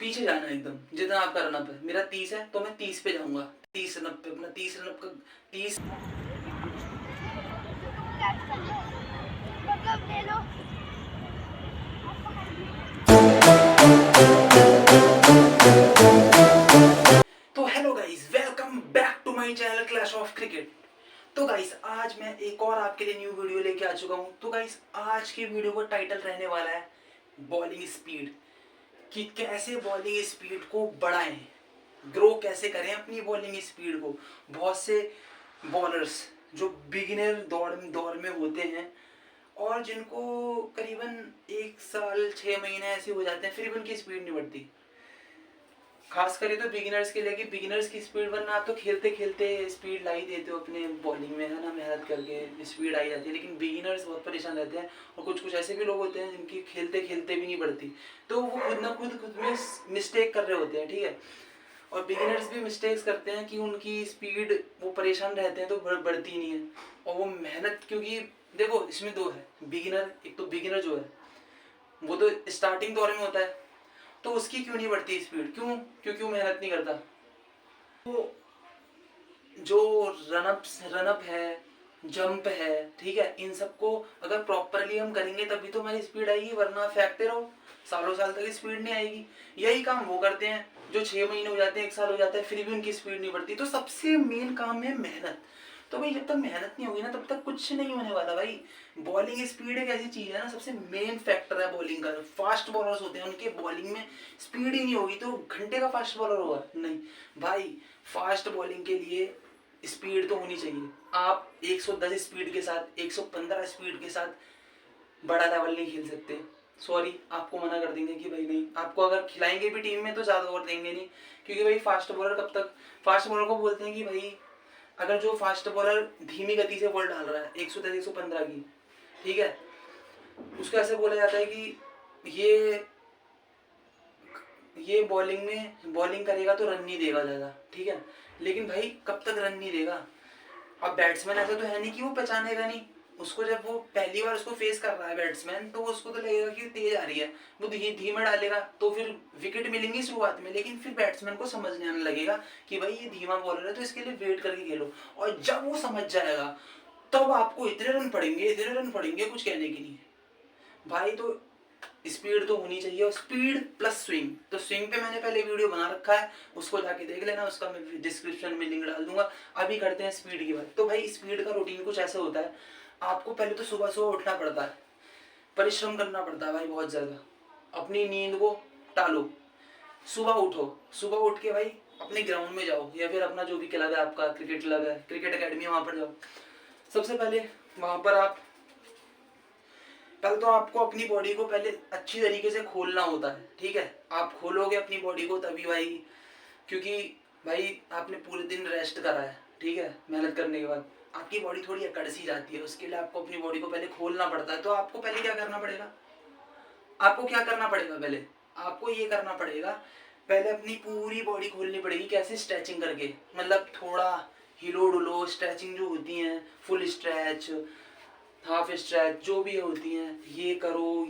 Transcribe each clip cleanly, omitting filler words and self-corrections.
पीछे जाना एकदम, जितना आपका रनअप है। मेरा 30 है तो मैं 30 पे जाऊंगा, 30 रनअप पे, अपना 30 रनअप का 30। तो hello guys, welcome back to my channel clash of cricket. तो गाइस आज मैं एक और आपके लिए न्यू वीडियो लेके आ चुका हूँ। तो गाइस आज की वीडियो का टाइटल रहने वाला है बॉलिंग स्पीड, कि कैसे बॉलिंग स्पीड को बढ़ाएं, ग्रो कैसे करें अपनी बॉलिंग स्पीड को। बहुत से बॉलर्स जो बिगिनर दौर में होते हैं और जिनको करीबन 1 साल 6 महीने ऐसे हो जाते हैं, फिर भी उनकी स्पीड नहीं बढ़ती। खास करें तो बिगिनर्स के लिए, कि बिगिनर्स की स्पीड, वरना आप तो खेलते खेलते स्पीड ला ही देते हो अपने बॉलिंग में, है ना, मेहनत करके स्पीड आई जाती है। लेकिन बिगिनर्स बहुत परेशान रहते हैं और कुछ कुछ ऐसे भी लोग होते हैं जिनकी खेलते खेलते भी नहीं बढ़ती, तो वो खुद में मिस्टेक कर रहे होते हैं, ठीक है। और बिगिनर्स भी मिस्टेक्स करते हैं कि उनकी स्पीड, वो परेशान रहते हैं तो बढ़ती नहीं है। और वो मेहनत, क्योंकि देखो इसमें दो है बिगिनर, एक तो बिगिनर जो है वो तो स्टार्टिंग दौर में होता है, तो उसकी क्यों नहीं बढ़ती स्पीड, क्यों? क्योंकि वो मेहनत नहीं करता। तो जो रनअप है, जंप है, ठीक है, इन सबको अगर प्रॉपरली हम करेंगे तभी तो हमारी स्पीड आएगी, वरना फेंकते रहो सालों साल तक स्पीड नहीं आएगी। यही काम वो करते हैं जो 6 महीने हो जाते हैं, 1 साल हो जाता है, फिर भी उनकी स्पीड नहीं बढ़ती। तो सबसे मेन काम है मेहनत। तो भाई जब तक मेहनत नहीं होगी ना तब तक कुछ नहीं होने वाला भाई। बॉलिंग स्पीड एक ऐसी चीज है ना, सबसे मेन फैक्टर है बॉलिंग का। फास्ट बॉलर्स होते हैं, उनके बॉलिंग में स्पीड ही नहीं होगी तो घंटे का फास्ट बॉलर होगा नहीं भाई। फास्ट बॉलिंग के लिए स्पीड तो होनी चाहिए। आप 110 स्पीड के साथ, 115 स्पीड के साथ बड़ा लेवल नहीं खेल सकते। सॉरी, आपको मना कर देंगे कि भाई नहीं, आपको अगर खिलाएंगे भी टीम में तो ज़्यादा ओवर देंगे नहीं, क्योंकि भाई फास्ट बॉलर कब तक, फास्ट बॉलर को बोलते हैं कि भाई अगर जो फास्ट बॉलर धीमी गति से बॉल डाल रहा है 110 115 की, ठीक है, उसको ऐसे बोला जाता है कि ये बॉलिंग करेगा तो रन नहीं देगा ज़्यादा, ठीक है। लेकिन भाई कब तक रन नहीं देगा? अब बैट्समैन ऐसा तो है नहीं कि वो पहचानेगा नहीं उसको। जब वो पहली बार उसको फेस कर रहा है बैट्समैन, तो उसको तो लगेगा कि तेज आ रही है, वो धीमा डालेगा तो फिर विकेट मिलेंगी शुरुआत में, लेकिन फिर बैट्समैन को समझने आने लगेगा कि भाई ये धीमा बॉलर है तो इसके लिए वेट करके खेलो। और जब वो समझ जाएगा तब आपको इतने रन पड़ेंगे, कुछ कहने की नहीं है भाई। तो स्पीड तो होनी चाहिए, और स्पीड प्लस स्विंग। तो स्विंग पे मैंने पहले वीडियो बना रखा है, उसको जाके देख लेना, उसका मैं डिस्क्रिप्शन में लिंक डाल दूंगा। अभी करते हैं स्पीड की बात। तो भाई स्पीड का रूटीन कुछ ऐसे होता है, आपको पहले तो सुबह सुबह उठना पड़ता है, परिश्रम करना पड़ता है भाई बहुत ज़्यादा। अपनी नींद को टालो, सुबह उठो, सुबह उठ के भाई अपने ग्राउंड में जाओ, या फिर अपना जो भी क्लब है आपका, क्रिकेट क्लब है, क्रिकेट अकेडमी है, वहाँ पर जाओ। सबसे पहले वहाँ पर पहले तो आपको अपनी बॉडी को पहले अच्छी तरीके से खोलना होता है, ठीक है। आप खोलोगे अपनी बॉडी को तभी भाई, क्योंकि भाई आपने पूरे दिन रेस्ट करा है, ठीक है, मेहनत करने के बाद आपकी बॉडी थोड़ी अकड़ सी जाती है, उसके लिए आपको अपनी बॉडी को पहले खोलना पड़ता है। तो आपको पहले क्या करना पड़ेगा, पहले आपको ये करना पड़ेगा, पहले अपनी पूरी बॉडी खोलनी पड़ेगी। कैसे? स्ट्रेचिंग करके, मतलब थोड़ा हिलो डुलो, स्ट्रेचिंग जो होती है, फुल स्ट्रेच, हाफ स्ट्रेच जो भी होती हैं, ये करो,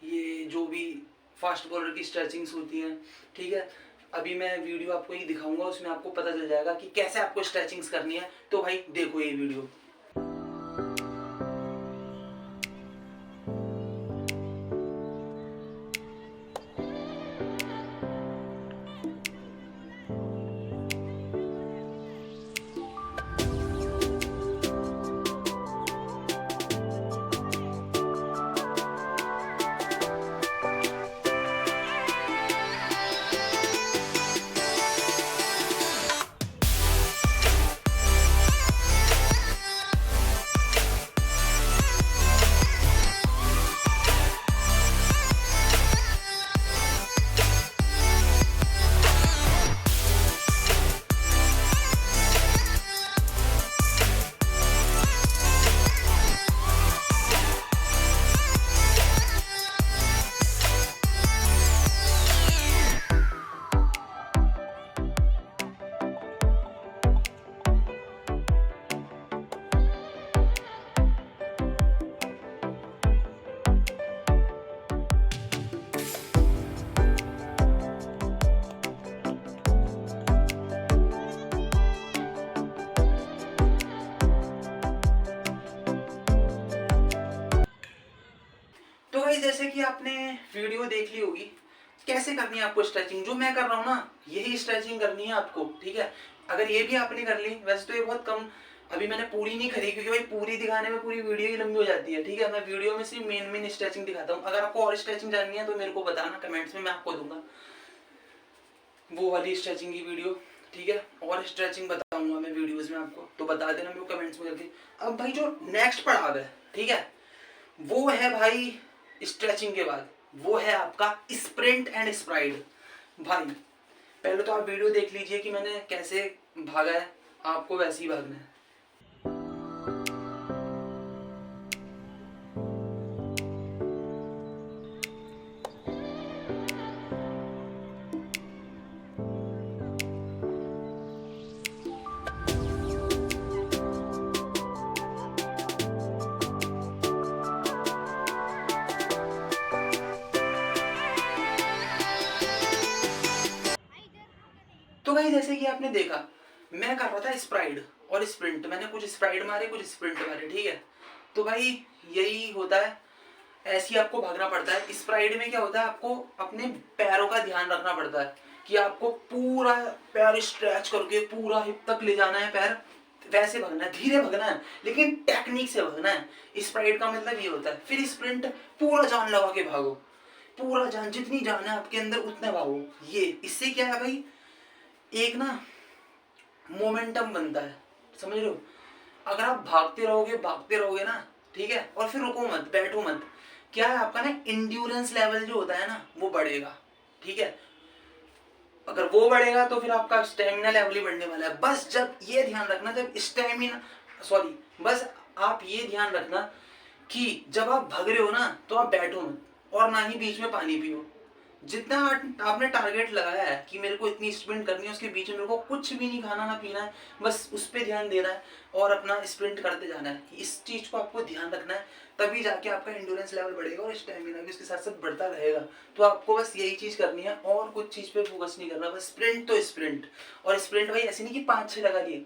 ये जो भी फास्ट बॉलर की स्ट्रेचिंग्स होती हैं, ठीक है। अभी मैं वीडियो आपको ये दिखाऊंगा, उसमें आपको पता चल जाएगा कि कैसे आपको स्ट्रेचिंग्स करनी है। तो भाई देखो ये वीडियो। जैसे कि आपने वीडियो देख ली होगी कैसे करनी है आपको स्ट्रेचिंग, जो मैं कर रहा हूँ ना यही स्ट्रेचिंग करनी है आपको, ठीक है। अगर ये भी आपने कर ली, वैसे तो ये बहुत कम, अभी मैंने पूरी नहीं करी क्योंकि भाई पूरी दिखाने में पूरी वीडियो ही लंबी हो जाती है, ठीक है। मैं वीडियो में सिर्फ मेन मेन स्ट्रेचिंग दिखाता हूँ। अगर आपको और स्ट्रेचिंग जाननी है तो मेरे को बताना कमेंट्स में, मैं आपको दूंगा वो वाली स्ट्रेचिंग की वीडियो, ठीक है। और स्ट्रेचिंग बताऊंगा मैं वीडियोस में आपको, तो बता देना मेरे को कमेंट्स में करके। अब भाई जो नेक्स्ट पड़ाव है, ठीक है, वो है भाई स्ट्रेचिंग के बाद वो है आपका स्प्रिंट एंड स्प्राइड। भाई पहले तो आप वीडियो देख लीजिए कि मैंने कैसे भागा है, आपको वैसे ही भागना है। तो भाई जैसे कि आपने देखा मैं कर रहा था स्प्राइड और स्प्रिंट, मैंने कुछ स्प्राइड मारे कुछ स्प्रिंट मारे, ठीक है। तो भाई यही होता है, ऐसे ही आपको भागना पड़ता है। स्प्राइड में क्या होता है, आपको अपने पैरों का ध्यान रखना पड़ता है कि आपको पूरा पैर स्ट्रेच करके पूरा हिप तक ले जाना है पैर, वैसे भागना है, धीरे भागना है लेकिन टेक्निक से भागना है। स्प्राइड का मतलब ये होता है। फिर स्प्रिंट पूरा जान लगा के भागो, पूरा जान, जितनी जान है आपके अंदर उतना भागो। ये इससे क्या है भाई, एक ना मोमेंटम बनता है, समझ रहे हो। अगर आप भागते रहोगे ना, ठीक है, और फिर रुको मत, बैठो मत, क्या है आपका ना इंड्योरेंस लेवल जो होता है ना वो बढ़ेगा, ठीक है। अगर वो बढ़ेगा तो फिर आपका स्टेमिना लेवल ही बढ़ने वाला है। बस जब ये ध्यान रखना, जब स्टेमिना सॉरी बस आप ये ध्यान रखना कि जब आप भाग रहे हो ना तो आप बैठो मत और ना ही बीच में पानी पियो। जितना आपने टारगेट लगाया है कि मेरे को इतनी स्प्रिंट करनी है, उसके बीच में मेरे को कुछ भी नहीं खाना ना पीना है, बस उस पर ध्यान देना है और अपना स्प्रिंट करते जाना है। इस चीज को आपको ध्यान रखना है, तभी जाके आपका एंड्योरेंस लेवल बढ़ेगा और स्टेमिना भी उसके साथ साथ बढ़ता रहेगा। तो आपको बस यही चीज करनी है और कुछ चीज पे फोकस नहीं करना, बस स्प्रिंट तो स्प्रिंट। और स्प्रिंट भाई ऐसी नहीं कि 5-6 लगा लिए,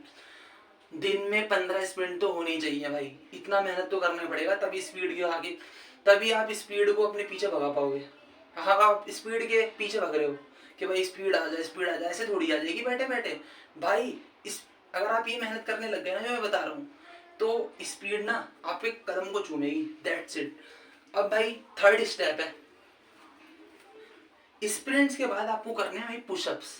दिन में 15 स्प्रिंट तो होनी चाहिए भाई। इतना मेहनत तो करना पड़ेगा, तभी स्पीड के आगे, तभी आप स्पीड को अपने पीछे भगा पाओगे। हाँ आप स्पीड के पीछे भाग रहे हो कि भाई स्पीड आ जाए स्पीड आ जाए, ऐसे थोड़ी आ जाएगी बैठे बैठे भाई। इस अगर आप ये मेहनत करने लग गए ना जो मैं बता रहा हूँ, तो स्पीड ना आपके कदम को चूमेगी, दैट्स इट। अब भाई थर्ड स्टेप है, स्प्रिंट्स के बाद आपको करने हैं भाई पुशअप्स,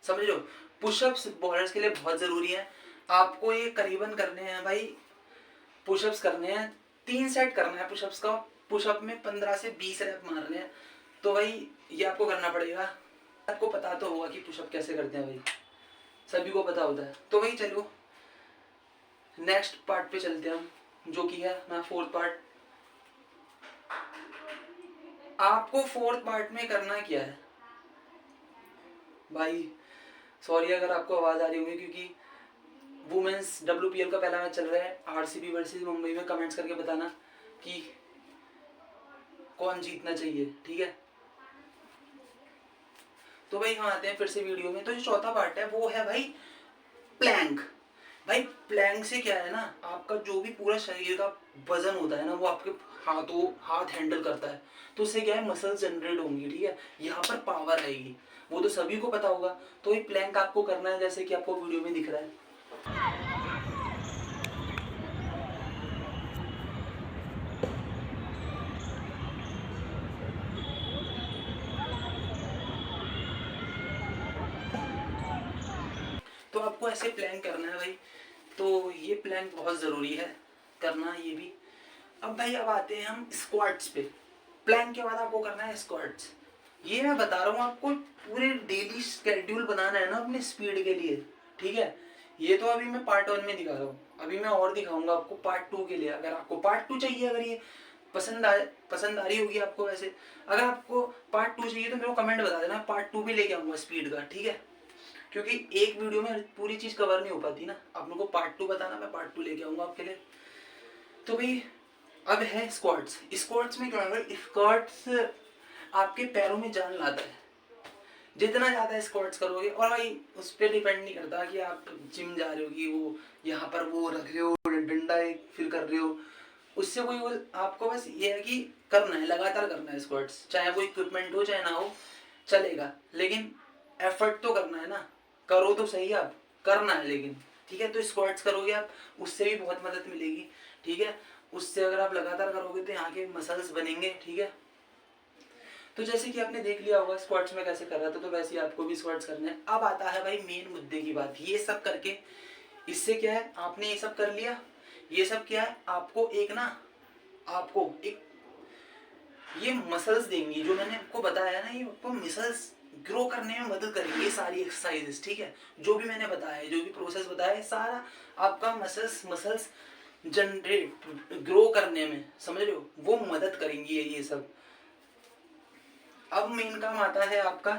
समझ लो। पुशअप्स बॉलर्स के लिए बहुत जरूरी है। आपको ये करीबन करने हैं भाई, पुशअप्स करने हैं 3 सेट करना है पुशअप्स का। पुशअप में 15 से 20 रैप मारने हैं। तो भाई ये आपको करना पड़ेगा। आपको पता तो होगा कि पुशअप कैसे करते हैं भाई, सभी को पता होता है। तो भाई चलो नेक्स्ट पार्ट पे चलते हैं हम, जो कि है ना फोर्थ पार्ट। आपको फोर्थ पार्ट में करना क्या है भाई, सॉरी अगर आपको आवाज आ रही होगी क्योंकि वुमेन्स WPL का पहला मैच चल रहा है, RCB वर्सेस मुंबई में। कमेंट्स करके बताना कि कौन जीतना चाहिए, ठीक है। तो भाई हम आते हैं फिर से वीडियो में। तो जो चौथा पार्ट है वो है भाई प्लैंक। भाई प्लैंक से क्या है ना, आपका जो भी पूरा शरीर का वजन होता है ना वो आपके हाथ हैंडल करता है। तो उससे क्या है, मसल्स जनरेट होंगी, ठीक है, यहाँ पर पावर आएगी, वो तो सभी को पता होगा। तो ये प्लैंक आपको करना है जैसे कि आपको वीडियो में दिख रहा है। तो आपको ऐसे प्लान करना है भाई। तो ये प्लान बहुत ज़रूरी है करना ये भी। अब भाई अब आते हैं हम स्क्वाट्स पे। प्लान के बाद आपको करना है स्क्वाट्स। ये मैं बता रहा हूँ आपको, पूरे डेली स्केड्यूल बनाना है ना अपने स्पीड के लिए, ठीक है। ये तो अभी मैं पार्ट 1 में दिखा रहा हूँ, अभी मैं और दिखाऊंगा आपको पार्ट 2 के लिए। अगर आपको पार्ट 2 चाहिए, अगर ये पसंद आ रही होगी आपको, वैसे अगर आपको पार्ट 2 चाहिए तो मेरे को कमेंट बता देना, पार्ट 2 भी लेके आऊँगा स्पीड का, ठीक है। क्योंकि एक वीडियो में पूरी चीज कवर नहीं हो पाती ना, आप लोगों को पार्ट 2 बताना, मैं पार्ट 2 लेके आऊंगा आपके लिए। तो भाई अब है स्क्वाट्स। स्क्वाट्स में क्या है, स्क्वाट्स आपके पैरों में जान लाता है। जितना ज्यादा स्क्वाट्स करोगे, और भाई उस पर डिपेंड नहीं करता कि आप जिम जा रहे हो कि वो यहाँ पर वो रख रहे हो डंडा एक फिर कर रहे हो, उससे कोई आपको बस ये है कि करना है, लगातार करना है स्क्वाट्स, चाहे वो इक्विपमेंट हो चाहे ना हो चलेगा, लेकिन एफर्ट तो करना है ना। करो तो सही, आप करना है लेकिन, ठीक है। तो स्क्वाट्स करोगे आप, उससे भी बहुत मदद मिलेगी, ठीक है। उससे अगर आप लगातार करोगे तो यहाँ के मसल्स बनेंगे, ठीक है। तो जैसे कि आपने देख लिया होगा स्क्वाट्स में कैसे कर रहा था, तो वैसे ही आपको भी स्क्वाट्स करने हैं। अब आता है भाई मेन मुद्दे की बात। ये सब करके इससे क्या है, आपने ये सब कर लिया, ये सब क्या है आपको एक ना, आपको एक ये मसल्स देंगी जो मैंने आपको बताया ना, ये आपको मसल्स ग्रो करने में मदद करेगी ये सारी एक्सरसाइजेस, ठीक है। जो भी मैंने बताया है, जो भी प्रोसेस बताया है, सारा आपका मसल्स मसल्स जनरेट ग्रो करने में, समझ रहे हो, वो मदद करेंगी ये सब। अब मेन काम आता है आपका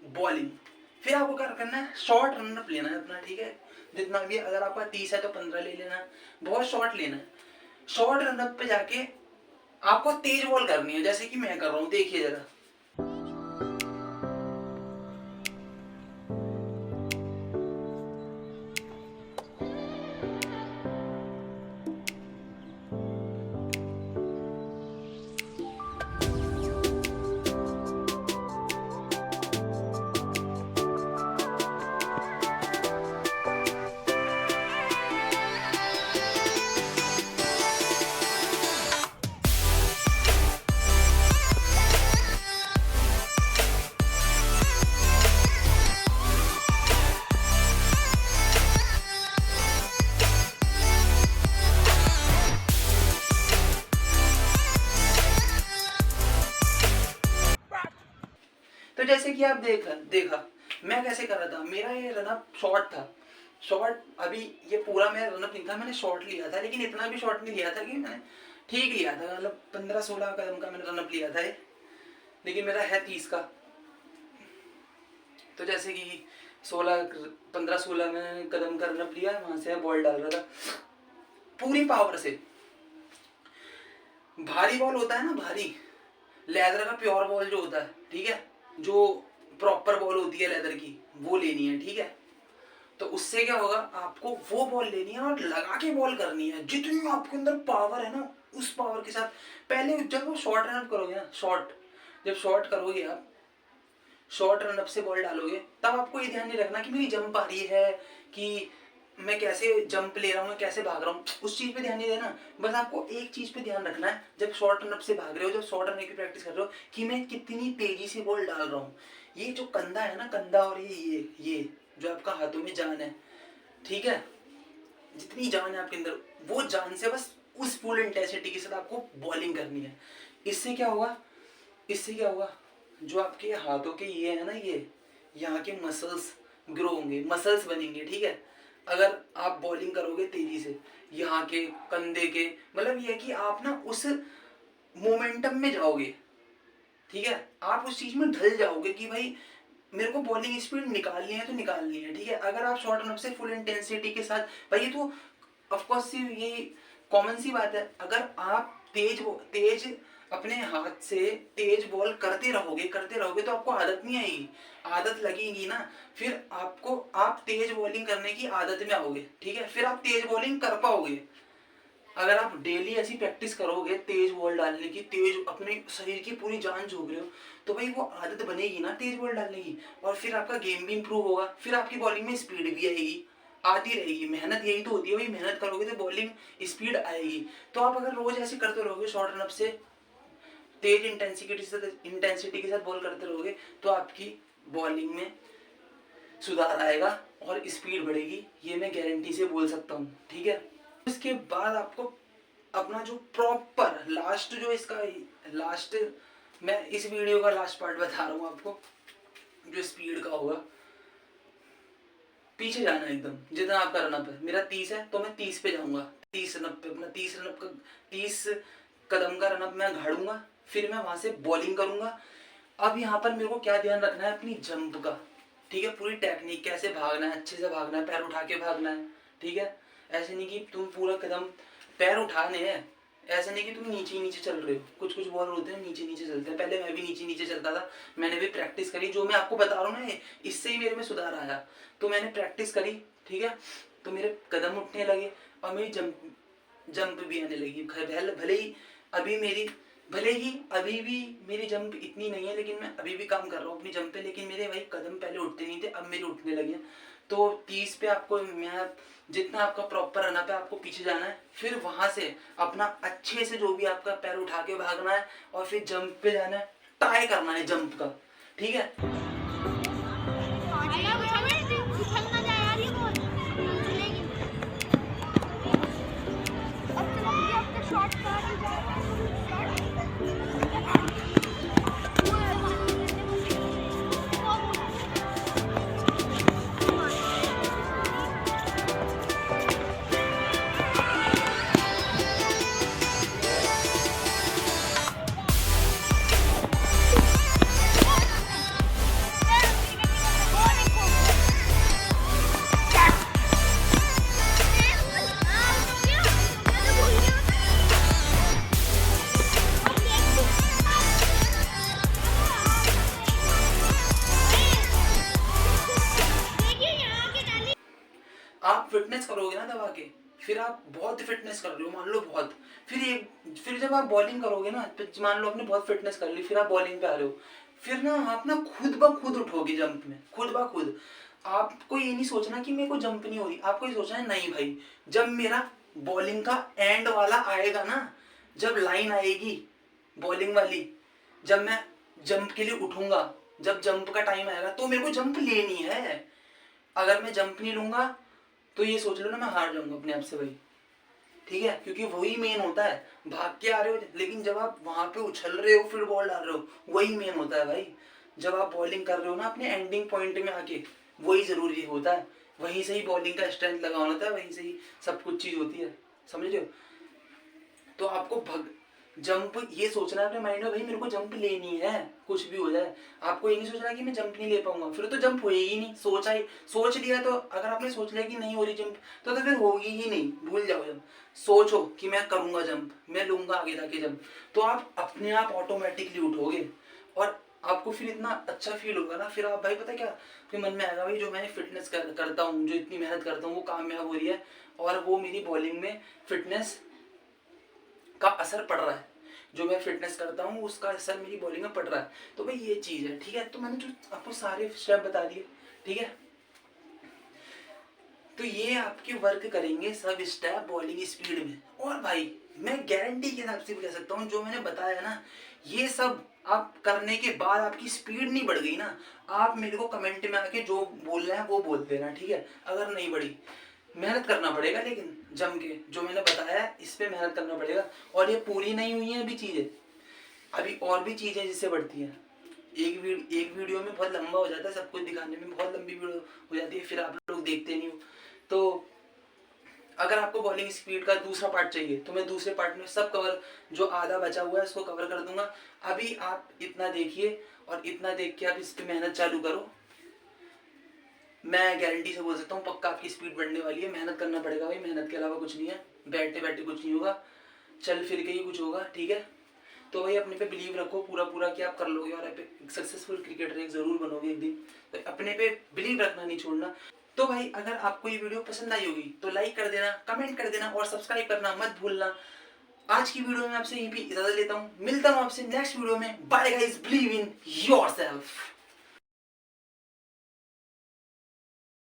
बॉलिंग। फिर आपको क्या करना है, शॉर्ट रनअप लेना है अपना, ठीक है। जितना भी, अगर आपका 30 है तो 15 ले लेना, बहुत शॉर्ट लेना है। शॉर्ट रनअप पे जाके आपको तेज बॉल करनी है, जैसे कि मैं कर रहा हूँ, देखिए जरा। तो जैसे कि आप देखा देखा मैं कैसे कर रहा था, मेरा ये रनअप शॉर्ट था। शॉर्ट, अभी ये पूरा मेरा रनअप नहीं था, मैंने शॉर्ट लिया था, लेकिन इतना भी शॉर्ट नहीं लिया था कि मैंने ठीक लिया था, मतलब 15-16 कदम का मैंने रनअप लिया था, लेकिन मेरा है 30 का। तो जैसे कि 15-16 में कदम का रनअप लिया, वहां से बॉल डाल रहा था पूरी पावर से। भारी बॉल होता है ना, भारी लेदर का प्योर बॉल जो होता है, ठीक है, जो प्रॉपर बॉल होती है लेदर की, वो लेनी है, ठीक है। तो उससे क्या होगा, आपको वो बॉल लेनी है और लगा के बॉल करनी है, जितनी आपके अंदर पावर है ना, उस पावर के साथ। पहले जब वो शॉर्ट रनअप करोगे ना, जब शॉर्ट करोगे आप, शॉर्ट रनअप से बॉल डालोगे, तब आपको ये ध्यान नहीं रखना कि मेरी जंप आ रही है, कि मैं कैसे जंप ले रहा हूँ, कैसे भाग रहा हूँ, उस चीज पे ध्यान नहीं देना। बस आपको एक चीज पे ध्यान रखना है, जब शॉर्ट रनअप से भाग रहे हो, जब शॉर्ट रन की प्रैक्टिस कर रहे हो, कि मैं कितनी तेजी से बॉल डाल रहा हूँ। ये जो कंधा है ना, कंधा, और ये जो आपका हाथों में जान है, ठीक है, जितनी जान है आपके अंदर, वो जान से बस उस फुल इंटेंसिटी के साथ आपको बॉलिंग करनी है। इससे क्या होगा, इससे क्या होगा, जो आपके हाथों के ये है ना, ये यहाँ के मसल्स ग्रो होंगे, मसल्स बनेंगे, ठीक है। अगर आप बॉलिंग करोगे तेजी से, यहाँ के कंधे के, मतलब ये है कि आप ना उस मोमेंटम में जाओगे, ठीक है, आप उस चीज में ढल जाओगे कि भाई मेरे को बॉलिंग स्पीड निकालनी है तो निकालनी है, ठीक है। अगर आप शॉर्ट रन से फुल इंटेंसिटी के साथ, भाई ये तो ऑफकोर्स ये कॉमन सी बात है, अगर आप तेज तेज अपने हाथ से तेज बॉल करते रहोगे तो आपको आदत नहीं आएगी, आदत लगेगी ना, फिर आपको, आप तेज बॉलिंग करने की आदत में आओगे, ठीक है, फिर आप तेज बॉलिंग कर पाओगे। अगर आप डेली ऐसी प्रैक्टिस करोगे तेज बॉल डालने की, तेज अपने शरीर की पूरी जान झोंक रहे हो, तो भाई वो आदत बनेगी ना तेज बॉल डालने की, और फिर आपका गेम भी इंप्रूव होगा, फिर आपकी बॉलिंग में स्पीड भी आएगी, आती रहेगी। मेहनत यही तो होती है भाई, मेहनत करोगे तो बॉलिंग स्पीड आएगी। तो आप अगर रोज ऐसे करते रहोगे, शॉर्ट रन से तेज इंटेंसिटी के साथ बॉल करते रहोगे, तो आपकी बॉलिंग में सुधार आएगा और स्पीड बढ़ेगी, ये मैं गारंटी से बोल सकता हूँ, ठीक है। इसके बाद आपको अपना जो प्रॉपर लास्ट, जो इसका लास्ट, मैं इस वीडियो का लास्ट पार्ट बता रहा हूँ आपको, जो स्पीड का होगा, पीछे जाना एकदम, जितना आपका रनअप है, मेरा 30 है तो मैं 30 पे जाऊंगा, 30 रनअप पे, अपना 30 रनअप का 30 कदम का रनअप मैं गाड़ूंगा, फिर मैं वहां से बॉलिंग करूंगा। अब यहाँ पर मेरे को क्या ध्यान रखना है, अपनी जंप का, ठीक है, पूरी टेक्निक, कैसे भागना है, अच्छे से भागना है, पैर उठा के भागना है, ठीक है। ऐसे नहीं कि तुम पूरा कदम पैर उठाने हैं, ऐसे नहीं कि तुम नीचे ही नीचे चल रहे हो, कुछ कुछ बॉलर होते हैं नीचे नीचे चलते हैं, पहले मैं भी नीचे नीचे चलता था, मैंने भी प्रैक्टिस करी, जो मैं आपको बता रहा हूँ ना, इससे ही मेरे में सुधार आया, तो मैंने प्रैक्टिस करी, ठीक है, तो मेरे कदम उठने लगे और मेरी जंप जंप भी आने लगी। भले ही अभी भी मेरी जंप इतनी नहीं है, लेकिन मैं अभी भी काम कर रहा हूँ अपनी जंप पे। लेकिन मेरे भाई कदम पहले उठते नहीं थे, अब मेरे उठने लगे हैं। तो 30 पे आपको मैं जितना आपका प्रॉपर रन पे आपको पीछे जाना है, फिर वहां से अपना अच्छे से जो भी आपका पैर उठा के भागना है और फिर जंप पे जाना है, ट्राई करना है जंप का, ठीक है। आप फिटनेस करोगे ना दबा के, फिर आप बहुत फिटनेस कर रहे हो, मान लो बहुत, फिर जब आप बॉलिंग करोगे ना, तो मान लो आपने बहुत फिटनेस कर ली, फिर आप बॉलिंग पे आ रहे हो, फिर ना आप ना खुद ब खुद उठोगे जंप में, खुद ब खुद। आपको ये नहीं सोचना कि मेरे को जंप नहीं हो रही, आपको ये सोचना है नहीं भाई, जब मेरा बॉलिंग का एंड वाला आएगा ना, जब लाइन आएगी बॉलिंग वाली, जब मैं जंप के लिए उठूंगा, जब जंप का टाइम आएगा, तो मेरे को जंप लेनी है। अगर मैं जंप नहीं लूंगा तो ये सोच लो ना, मैं हार जाऊंगा अपने आप से भाई, ठीक है। क्योंकि वही मेन होता है, भाग के आ रहे हो, लेकिन जब आप वहां पे उछल रहे हो फिर बॉल डाल रहे हो, वही मेन होता है भाई। जब आप बॉलिंग कर रहे हो ना अपने एंडिंग पॉइंट में आके, वही जरूरी होता है। वहीं से ही बॉलिंग का स्ट्रेंथ लगा होता है, वहीं से ही सब कुछ चीज होती है, समझ रहे हो। तो आपको जंप ये सोचना है अपने माइंड में, भाई मेरे को जंप लेनी है, कुछ भी हो जाए। आपको ये नहीं सोचना कि मैं जंप नहीं ले पाऊंगा, फिर तो जंप होएगी ही नहीं। सोच लिया तो, अगर आपने सोच लिया कि नहीं हो रही जंप, तो फिर होगी ही नहीं, भूल जाओ। जब सोचो कि मैं करूंगा जंप, मैं लूंगा आगे जाके जंप, तो आप अपने आप ऑटोमेटिकली उठोगे और आपको फिर इतना अच्छा फील होगा ना। फिर आप भाई पता क्या, फिर मन में आएगा भाई जो मैंने फिटनेस करता हूँ, जो इतनी मेहनत करता हूँ, वो कामयाब हो रही है और वो मेरी बॉलिंग में फिटनेस का असर पड़ रहा है। जो मैं फिटनेस करता हूँ उसका असर मेरी बॉलिंग में पड़ रहा है। तो भाई ये चीज है, ठीक है। तो मैंने जो आपको सारे स्टेप बता दिए, ठीक है। तो ये आपके वर्क करेंगे सब स्टेप बॉलिंग स्पीड में। और भाई मैं गारंटी के हिसाब से कह सकता हूँ, जो मैंने बताया ना, ये सब आप करने के बाद आपकी स्पीड नहीं बढ़ गई ना, आप मेरे को कमेंट में आके जो बोल रहे हैं वो बोल देना, ठीक है। अगर नहीं बढ़ी, मेहनत करना पड़ेगा, लेकिन जम के जो मैंने बताया इस पे मेहनत करना पड़ेगा। और ये पूरी नहीं हुई है अभी चीजें, अभी और भी चीजें जिससे बढ़ती हैं। एक वीडियो में बहुत लंबा हो जाता है, सब कुछ दिखाने में बहुत लंबी वीडियो हो जाती है, फिर आप लोग देखते नहीं हो। तो अगर आपको बॉलिंग स्पीड का दूसरा पार्ट चाहिए तो मैं दूसरे पार्ट में सब कवर, जो आधा बचा हुआ है उसको कवर कर दूंगा। अभी आप इतना देखिए और इतना देख के आप इस पे मेहनत चालू करो। मैं गारंटी से बोल सकता हूँ पक्का आपकी स्पीड बढ़ने वाली है। मेहनत करना पड़ेगा भाई, मेहनत के अलावा कुछ नहीं है, बैठे बैठे कुछ नहीं होगा, चल फिर के ही कुछ होगा, ठीक है। तो भाई अपने पे बिलीव रखो पूरा पूरा कि आप कर लोगे और एक सक्सेसफुल क्रिकेटर एक जरूर बनोगे एक दिन। तो अपने पे बिलीव रखना नहीं छोड़ना। तो भाई अगर आपको ये वीडियो पसंद आई होगी तो लाइक कर देना, कमेंट कर देना और सब्सक्राइब करना मत भूलना। आज की वीडियो में आपसे यहीं पे इजाजत लेता हूँ, मिलता हूँ आपसे नेक्स्ट वीडियो में। Bye guys, believe in yourself.